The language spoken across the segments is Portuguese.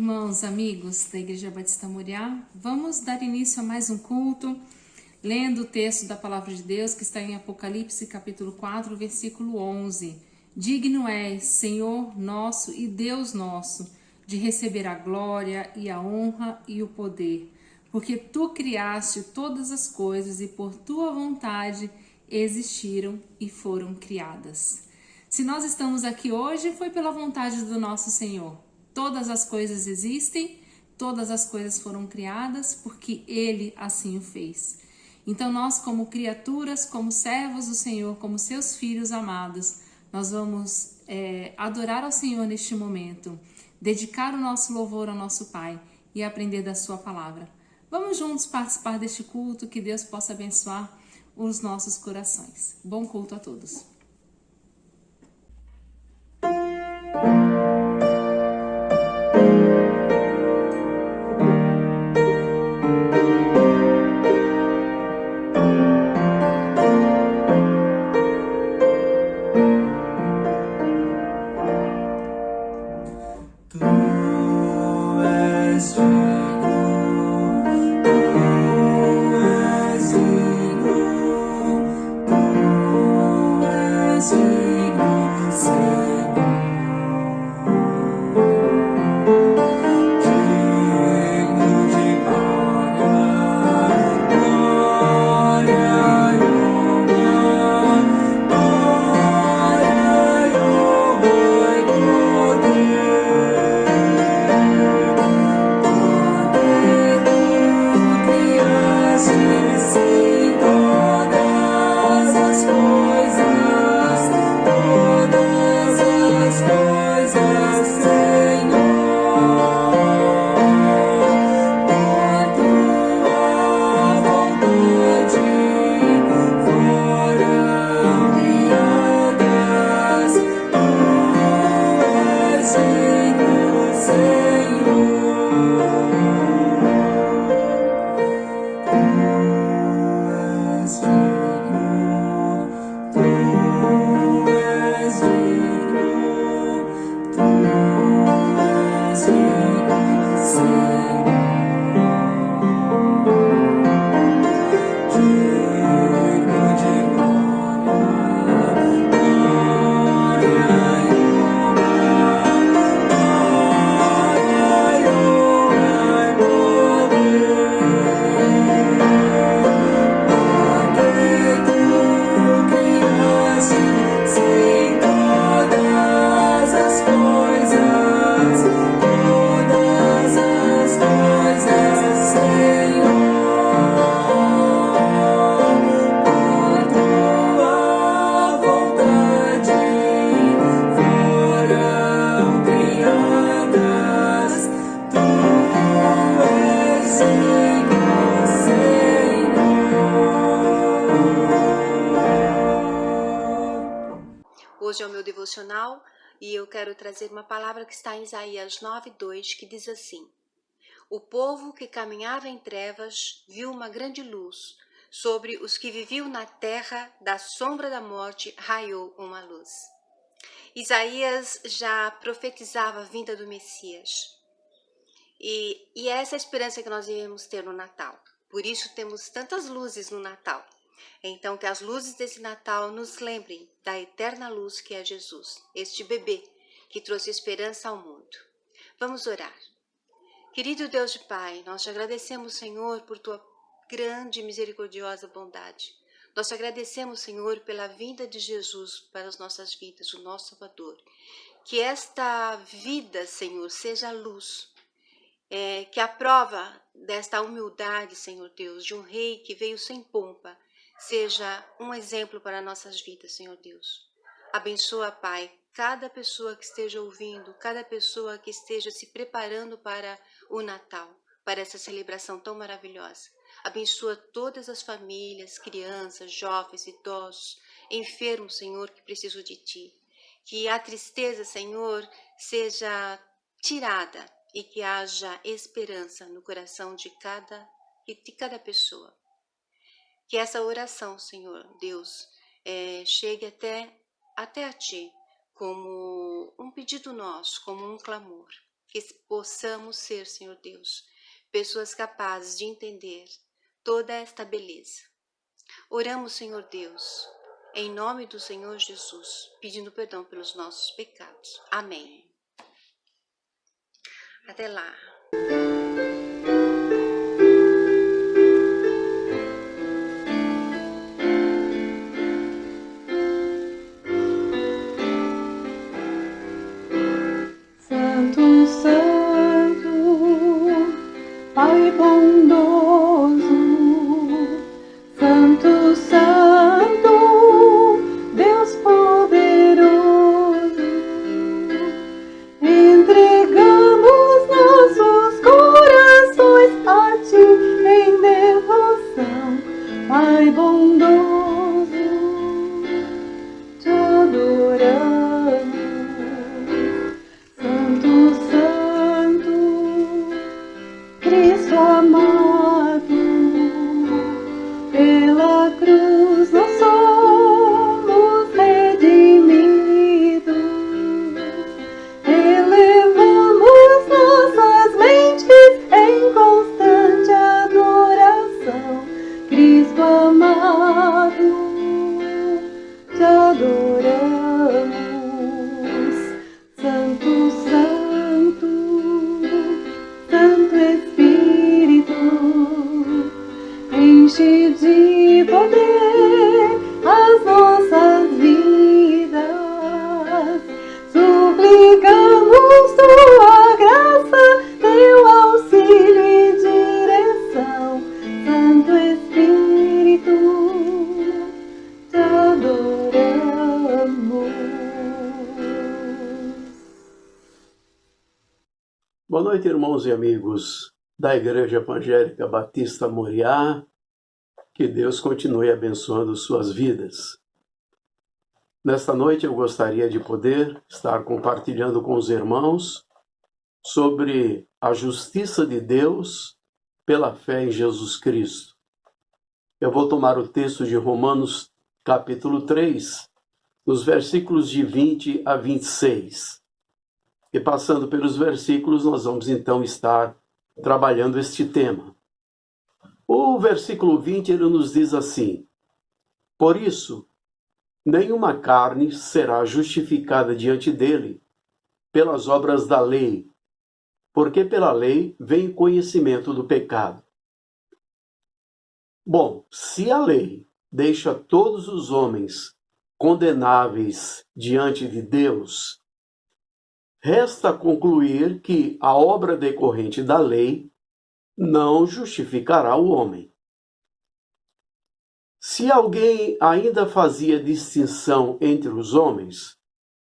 Irmãos, amigos da Igreja Batista Moriá, vamos dar início a mais um culto, lendo o texto da Palavra de Deus que está em Apocalipse capítulo 4, versículo 11. Digno és, Senhor nosso e Deus nosso, de receber a glória e a honra e o poder, porque Tu criaste todas as coisas e por Tua vontade existiram e foram criadas. Se nós estamos aqui hoje, foi pela vontade do nosso Senhor. Todas as coisas existem, todas as coisas foram criadas porque Ele assim o fez. Então nós, como criaturas, como servos do Senhor, como seus filhos amados, nós vamos adorar ao Senhor neste momento, dedicar o nosso louvor ao nosso Pai e aprender da sua palavra. Vamos juntos participar deste culto, que Deus possa abençoar os nossos corações. Bom culto a todos. Hoje é o meu devocional e eu quero trazer uma palavra que está em Isaías 9:2, que diz assim: O povo que caminhava em trevas viu uma grande luz. Sobre os que viviam na terra da sombra da morte raiou uma luz. Isaías já profetizava a vinda do Messias. E essa é a esperança que nós devemos ter no Natal. Por isso temos tantas luzes no Natal. Então, que as luzes desse Natal nos lembrem da eterna luz que é Jesus, este bebê que trouxe esperança ao mundo. Vamos orar. Querido Deus de Pai, nós te agradecemos, Senhor, por tua grande e misericordiosa bondade. Nós te agradecemos, Senhor, pela vinda de Jesus para as nossas vidas, o nosso Salvador. Que esta vida, Senhor, seja a luz. Que a prova desta humildade, Senhor Deus, de um rei que veio sem pompa, seja um exemplo para nossas vidas, Senhor Deus. Abençoa, Pai, cada pessoa que esteja ouvindo, cada pessoa que esteja se preparando para o Natal, para essa celebração tão maravilhosa. Abençoa todas as famílias, crianças, jovens, idosos, enfermos, Senhor, que precisam de Ti. Que a tristeza, Senhor, seja tirada e que haja esperança no coração de cada pessoa. Que essa oração, Senhor Deus, chegue até a Ti, como um pedido nosso, como um clamor. que possamos ser, Senhor Deus, pessoas capazes de entender toda esta beleza. Oramos, Senhor Deus, em nome do Senhor Jesus, pedindo perdão pelos nossos pecados. Amém. Até lá. Santo, Santo, Pai bondoso, Santo, Santo, Deus poderoso, entregamos nossos corações a Ti em devoção, Pai bondoso, Te adoramos. Santo, Santo, Cristo amado, pela cruz nós somos redimidos. Elevamos nossas mentes em constante adoração. Cristo amado, te adoramos. Santo, Santo, Santo Espírito, enche de poder as nossas vidas. Suplicamos Tua graça, Teu auxílio e direção. Santo Espírito, te adoramos. Boa noite, irmãos e amigos da Igreja Evangélica Batista Moriá. Que Deus continue abençoando suas vidas. Nesta noite eu gostaria de poder estar compartilhando com os irmãos sobre a justiça de Deus pela fé em Jesus Cristo. Eu vou tomar o texto de Romanos capítulo 3, nos versículos de 20 a 26. E passando pelos versículos, nós vamos então estar trabalhando este tema. O versículo 20, ele nos diz assim: por isso, nenhuma carne será justificada diante dele pelas obras da lei, porque pela lei vem o conhecimento do pecado. Bom, se a lei deixa todos os homens condenáveis diante de Deus, resta concluir que a obra decorrente da lei não justificará o homem. Se alguém ainda fazia distinção entre os homens,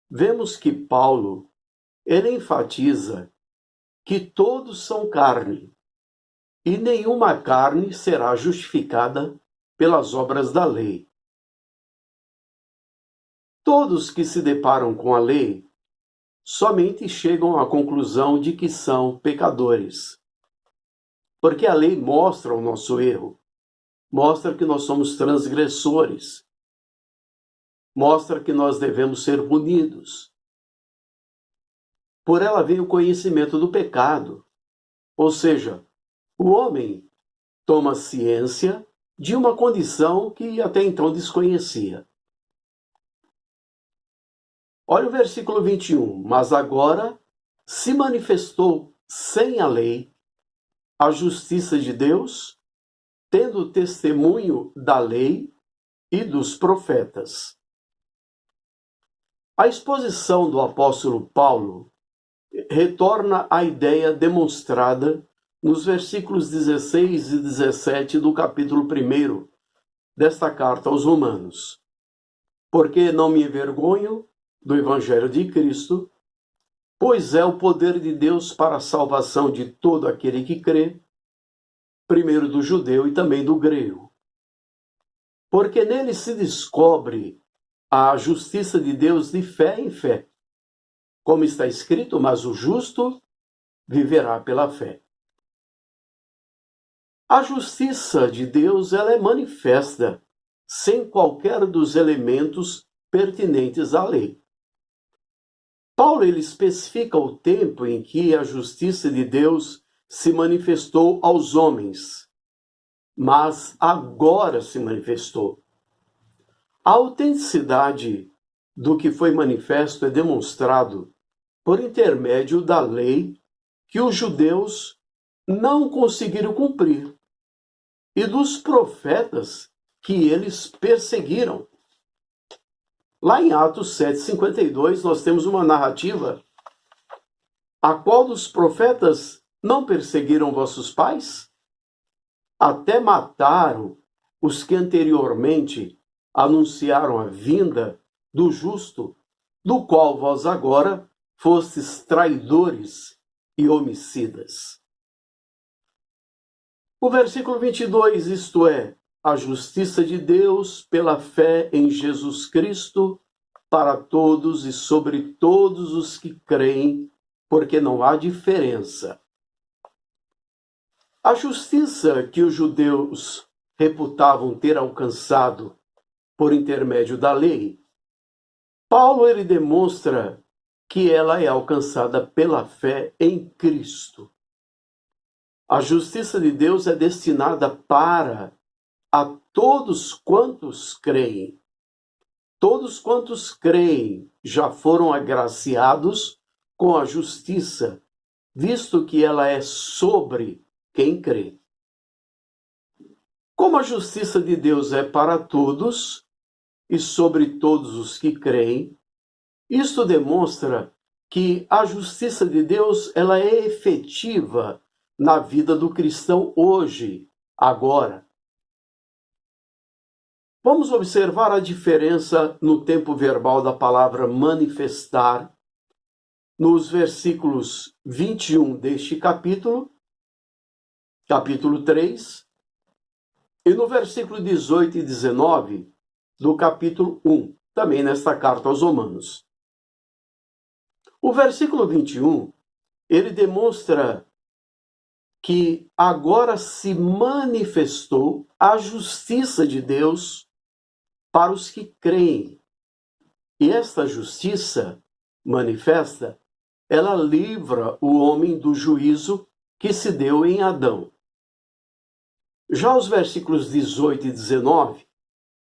vemos que Paulo, ele enfatiza que todos são carne, e nenhuma carne será justificada pelas obras da lei. Todos que se deparam com a lei somente chegam à conclusão de que são pecadores. Porque a lei mostra o nosso erro, mostra que nós somos transgressores, mostra que nós devemos ser punidos. Por ela vem o conhecimento do pecado, ou seja, o homem toma ciência de uma condição que até então desconhecia. Olha o versículo 21. Mas agora se manifestou sem a lei a justiça de Deus, tendo o testemunho da lei e dos profetas. A exposição do apóstolo Paulo retorna à ideia demonstrada nos versículos 16 e 17 do capítulo 1 desta carta aos Romanos. Porque não me envergonho do Evangelho de Cristo, pois é o poder de Deus para a salvação de todo aquele que crê, primeiro do judeu e também do grego. Porque nele se descobre a justiça de Deus de fé em fé. Como está escrito, mas o justo viverá pela fé. A justiça de Deus, ela é manifesta sem qualquer dos elementos pertinentes à lei. Paulo ele especifica o tempo em que a justiça de Deus se manifestou aos homens, mas agora se manifestou. A autenticidade do que foi manifesto é demonstrado por intermédio da lei que os judeus não conseguiram cumprir e dos profetas que eles perseguiram. Lá em Atos 7:52, nós temos uma narrativa: a qual dos profetas não perseguiram vossos pais? Até mataram os que anteriormente anunciaram a vinda do justo, do qual vós agora fostes traidores e homicidas. O versículo 22, isto é, a justiça de Deus pela fé em Jesus Cristo para todos e sobre todos os que creem, porque não há diferença. A justiça que os judeus reputavam ter alcançado por intermédio da lei, Paulo ele demonstra que ela é alcançada pela fé em Cristo. A justiça de Deus é destinada para a todos quantos creem. Todos quantos creem já foram agraciados com a justiça, visto que ela é sobre quem crê. Como a justiça de Deus é para todos e sobre todos os que creem, isto demonstra que a justiça de Deus ela é efetiva na vida do cristão hoje, agora. Vamos observar a diferença no tempo verbal da palavra manifestar nos versículos 21 deste capítulo 3, e no versículo 18 e 19 do capítulo 1, também nesta carta aos Romanos. O versículo 21, ele demonstra que agora se manifestou a justiça de Deus para os que creem. E esta justiça manifesta, ela livra o homem do juízo que se deu em Adão. Já os versículos 18 e 19,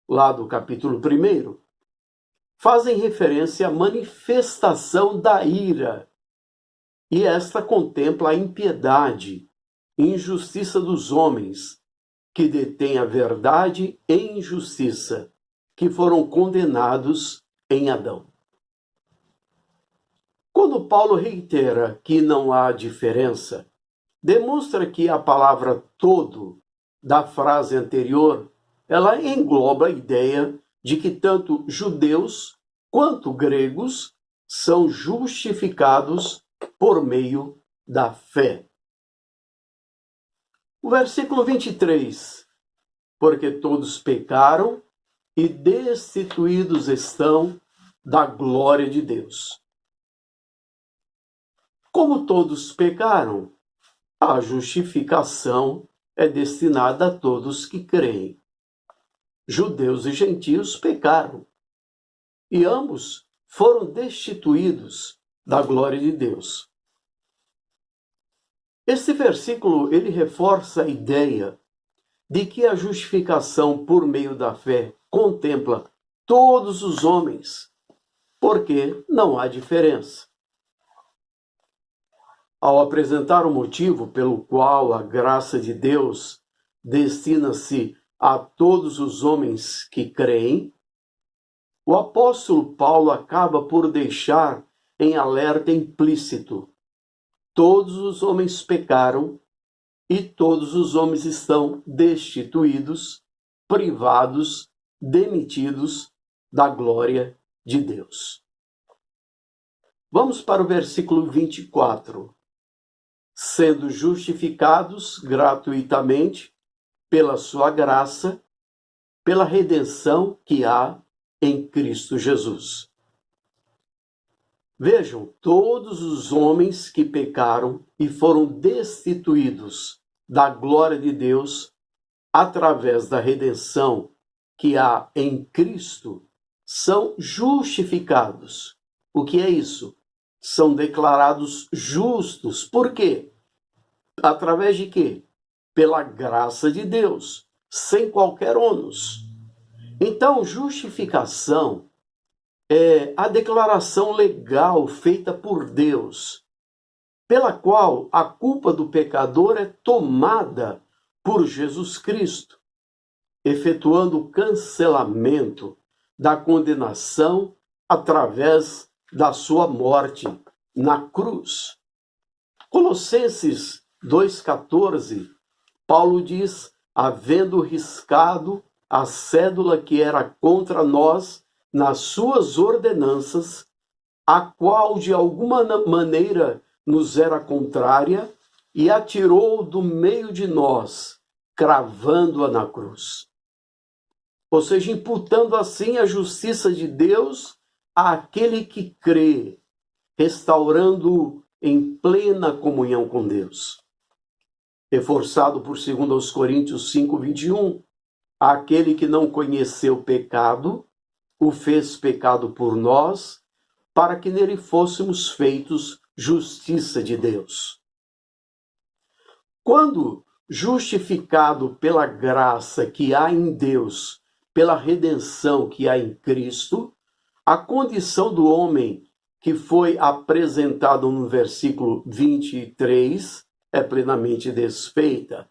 lá do capítulo 1, fazem referência à manifestação da ira. E esta contempla a impiedade e injustiça dos homens, que detêm a verdade e injustiça, que foram condenados em Adão. Quando Paulo reitera que não há diferença, demonstra que a palavra todo da frase anterior, ela engloba a ideia de que tanto judeus quanto gregos são justificados por meio da fé. O versículo 23, porque todos pecaram e destituídos estão da glória de Deus. Como todos pecaram, a justificação é destinada a todos que creem. Judeus e gentios pecaram, e ambos foram destituídos da glória de Deus. Este versículo ele reforça a ideia de que a justificação por meio da fé contempla todos os homens, porque não há diferença. Ao apresentar o motivo pelo qual a graça de Deus destina-se a todos os homens que creem, o apóstolo Paulo acaba por deixar em alerta implícito: todos os homens pecaram e todos os homens estão destituídos, privados, demitidos da glória de Deus. Vamos para o versículo 24. Sendo justificados gratuitamente pela sua graça, pela redenção que há em Cristo Jesus. Vejam, todos os homens que pecaram e foram destituídos da glória de Deus através da redenção que há em Cristo, são justificados. O que é isso? são declarados justos. Por quê? Através de quê? Pela graça de Deus, sem qualquer ônus. Então, justificação é a declaração legal feita por Deus, pela qual a culpa do pecador é tomada por Jesus Cristo, efetuando o cancelamento da condenação através da sua morte na cruz. Colossenses 2,14, Paulo diz: havendo riscado a cédula que era contra nós nas suas ordenanças, a qual de alguma maneira nos era contrária, e atirou do meio de nós, cravando-a na cruz. Ou seja, imputando assim a justiça de Deus àquele que crê, restaurando-o em plena comunhão com Deus. Reforçado por 2 Coríntios 5:21, aquele que não conheceu pecado, o fez pecado por nós, para que nele fôssemos feitos justiça de Deus. Quando justificado pela graça que há em Deus, pela redenção que há em Cristo, a condição do homem que foi apresentado no versículo 23 é plenamente desfeita.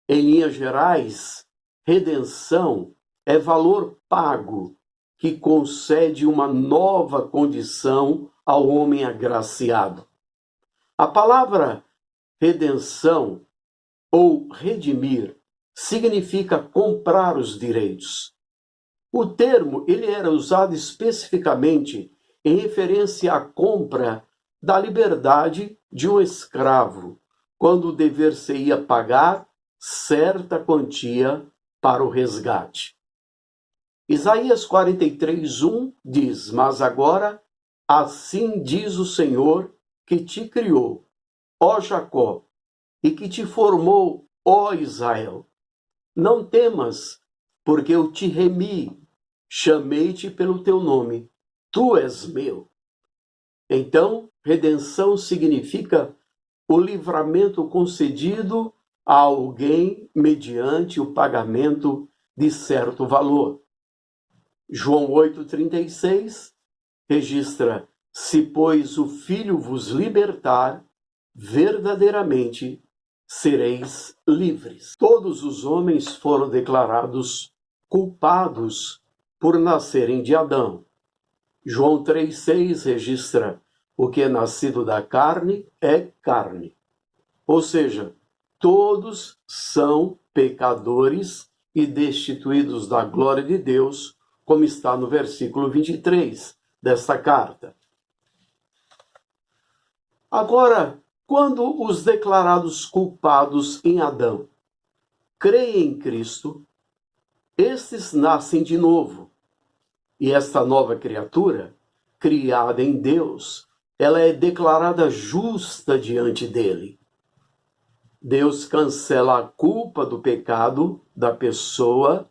Em linhas gerais, redenção é valor pago que concede uma nova condição ao homem agraciado. A palavra redenção ou redimir significa comprar os direitos. O termo ele era usado especificamente em referência à compra da liberdade de um escravo, quando o dever-se-ia pagar certa quantia para o resgate. Isaías 43:1 diz: mas agora, assim diz o Senhor que te criou, ó Jacó, e que te formou, ó Israel. Não temas, porque eu te remi, chamei-te pelo teu nome, tu és meu. Então, redenção significa o livramento concedido a alguém mediante o pagamento de certo valor. João 8,36 registra: se, pois, o Filho vos libertar, verdadeiramente sereis livres. Todos os homens foram declarados culpados por nascerem de Adão. João 3,6 registra: o que é nascido da carne é carne. Ou seja, todos são pecadores e destituídos da glória de Deus, como está no versículo 23 desta carta. Agora, quando os declarados culpados em Adão creem em Cristo, estes nascem de novo. E esta nova criatura, criada em Deus, ela é declarada justa diante dele. Deus cancela a culpa do pecado da pessoa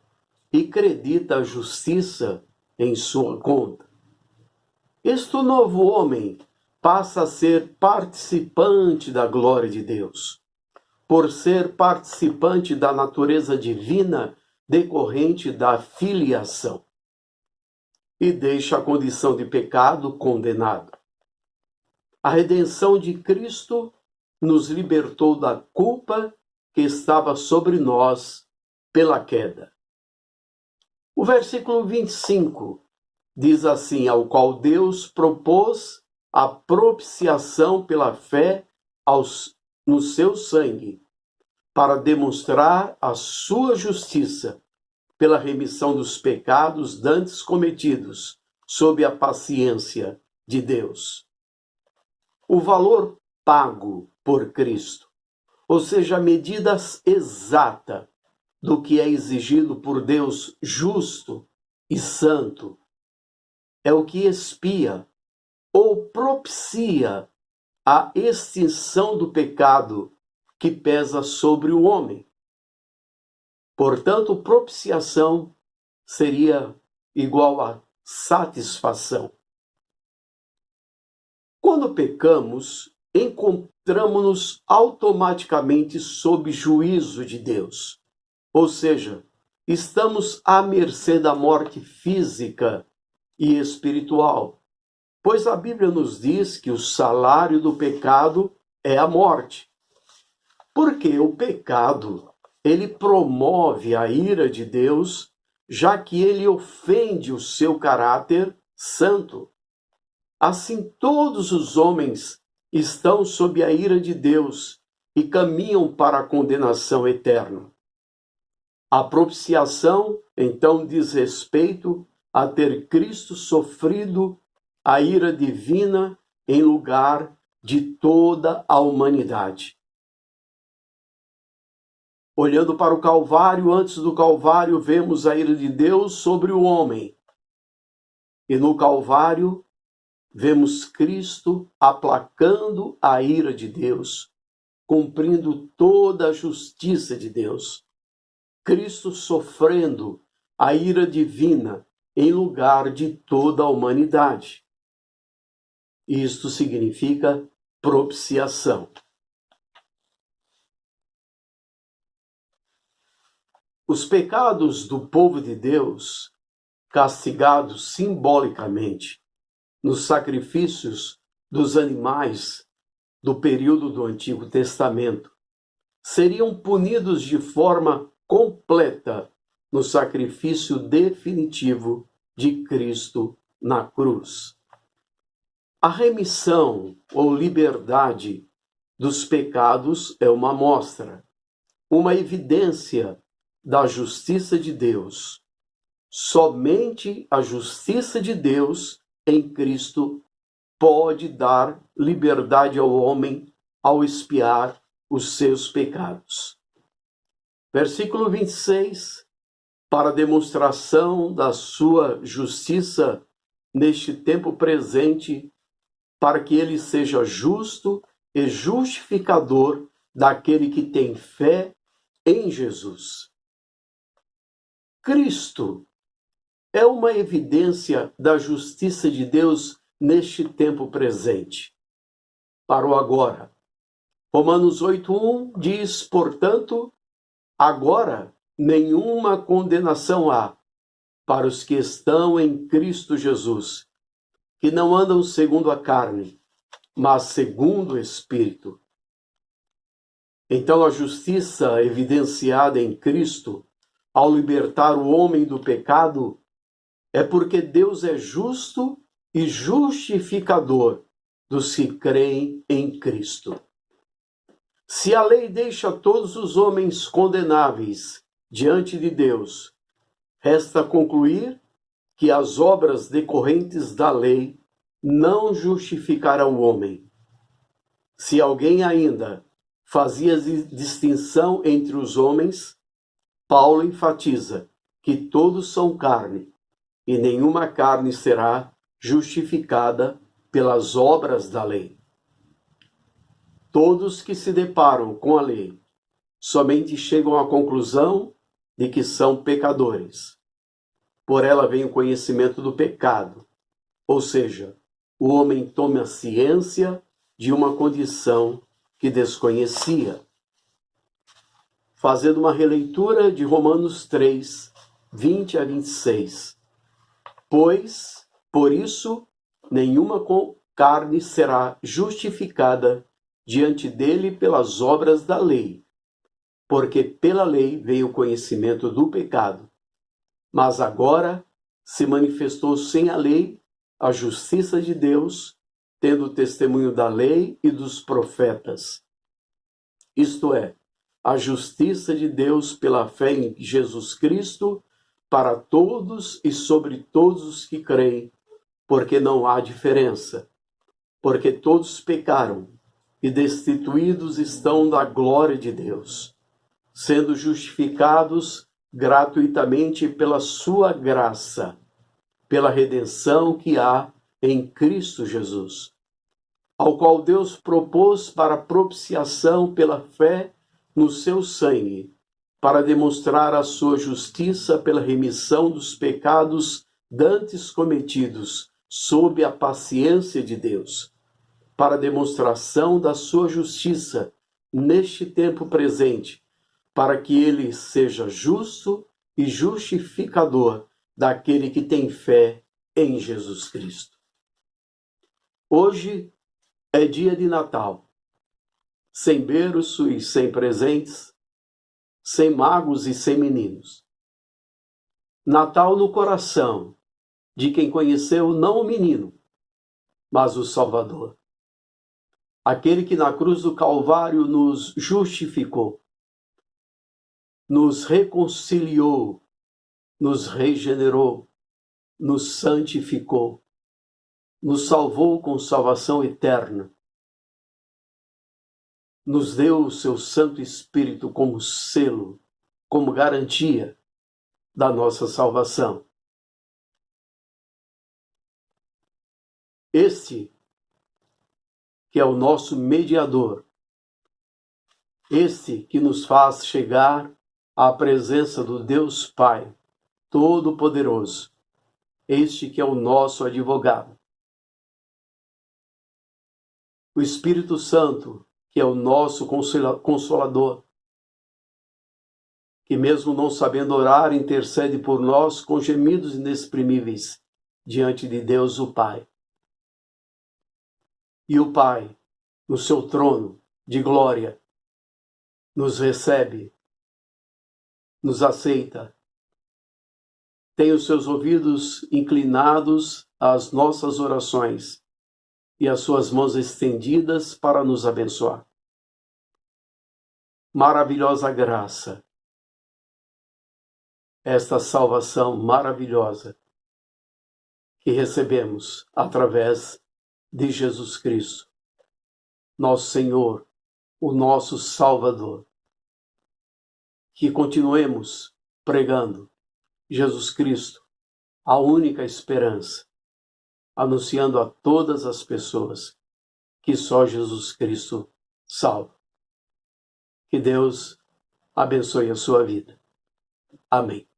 e acredita a justiça em sua conta. Este novo homem passa a ser participante da glória de Deus, por ser participante da natureza divina decorrente da filiação, e deixa a condição de pecado condenado. A redenção de Cristo nos libertou da culpa que estava sobre nós pela queda. O versículo 25 diz assim: ao qual Deus propôs a propiciação pela fé no seu sangue, para demonstrar a sua justiça pela remissão dos pecados dantes cometidos, sob a paciência de Deus. O valor pago por Cristo, ou seja, a medida exata do que é exigido por Deus justo e santo, é o que expia ou propicia a extinção do pecado que pesa sobre o homem. Portanto, propiciação seria igual a satisfação. Quando pecamos, encontramos-nos automaticamente sob juízo de Deus. Ou seja, estamos à mercê da morte física e espiritual, pois a Bíblia nos diz que o salário do pecado é a morte. Porque o pecado, ele promove a ira de Deus, já que ele ofende o seu caráter santo. Assim, todos os homens estão sob a ira de Deus e caminham para a condenação eterna. A propiciação, então, diz respeito a ter Cristo sofrido a ira divina em lugar de toda a humanidade. Olhando para o Calvário, antes do Calvário, vemos a ira de Deus sobre o homem. E no Calvário, vemos Cristo aplacando a ira de Deus, cumprindo toda a justiça de Deus. Cristo sofrendo a ira divina em lugar de toda a humanidade. Isto significa propiciação. Os pecados do povo de Deus, castigados simbolicamente nos sacrifícios dos animais do período do Antigo Testamento, seriam punidos de forma completa no sacrifício definitivo de Cristo na cruz. A remissão ou liberdade dos pecados é uma amostra, uma evidência da justiça de Deus. Somente a justiça de Deus em Cristo pode dar liberdade ao homem ao expiar os seus pecados. Versículo 26, para demonstração da sua justiça neste tempo presente, para que ele seja justo e justificador daquele que tem fé em Jesus. Cristo é uma evidência da justiça de Deus neste tempo presente, para o agora. Romanos 8:1 diz, portanto, agora nenhuma condenação há para os que estão em Cristo Jesus, que não andam segundo a carne, mas segundo o Espírito. Então a justiça evidenciada em Cristo, ao libertar o homem do pecado, é porque Deus é justo e justificador dos que creem em Cristo. Se a lei deixa todos os homens condenáveis diante de Deus, resta concluir que as obras decorrentes da lei não justificarão o homem. Se alguém ainda fazia distinção entre os homens, Paulo enfatiza que todos são carne, e nenhuma carne será justificada pelas obras da lei. Todos que se deparam com a lei somente chegam à conclusão de que são pecadores. Por ela vem o conhecimento do pecado, ou seja, o homem toma ciência de uma condição que desconhecia. Fazendo uma releitura de Romanos 3, 20 a 26. Pois, por isso, nenhuma carne será justificada diante dele pelas obras da lei, porque pela lei veio o conhecimento do pecado. Mas agora se manifestou sem a lei a justiça de Deus, tendo o testemunho da lei e dos profetas. Isto é, a justiça de Deus pela fé em Jesus Cristo para todos e sobre todos os que creem, porque não há diferença, porque todos pecaram e destituídos estão da glória de Deus, sendo justificados gratuitamente pela sua graça, pela redenção que há em Cristo Jesus, ao qual Deus propôs para propiciação pela fé no seu sangue, para demonstrar a sua justiça pela remissão dos pecados dantes cometidos sob a paciência de Deus, para a demonstração da sua justiça neste tempo presente, para que ele seja justo e justificador daquele que tem fé em Jesus Cristo. Hoje é dia de Natal, sem berço e sem presentes, sem magos e sem meninos. Natal no coração de quem conheceu não o menino, mas o Salvador. Aquele que na cruz do Calvário nos justificou, nos reconciliou, nos regenerou, nos santificou, nos salvou com salvação eterna, nos deu o seu Santo Espírito como selo, como garantia da nossa salvação. Este que é o nosso mediador, este que nos faz chegar à presença do Deus Pai Todo-Poderoso, este que é o nosso advogado. O Espírito Santo, que é o nosso consolador, que mesmo não sabendo orar, intercede por nós com gemidos inexprimíveis diante de Deus o Pai. E o Pai, no seu trono de glória, nos recebe, nos aceita, tem os seus ouvidos inclinados às nossas orações e as suas mãos estendidas para nos abençoar. Maravilhosa graça, esta salvação maravilhosa que recebemos através de Jesus Cristo, nosso Senhor, o nosso Salvador. Que continuemos pregando Jesus Cristo, a única esperança, anunciando a todas as pessoas que só Jesus Cristo salva. Que Deus abençoe a sua vida. Amém.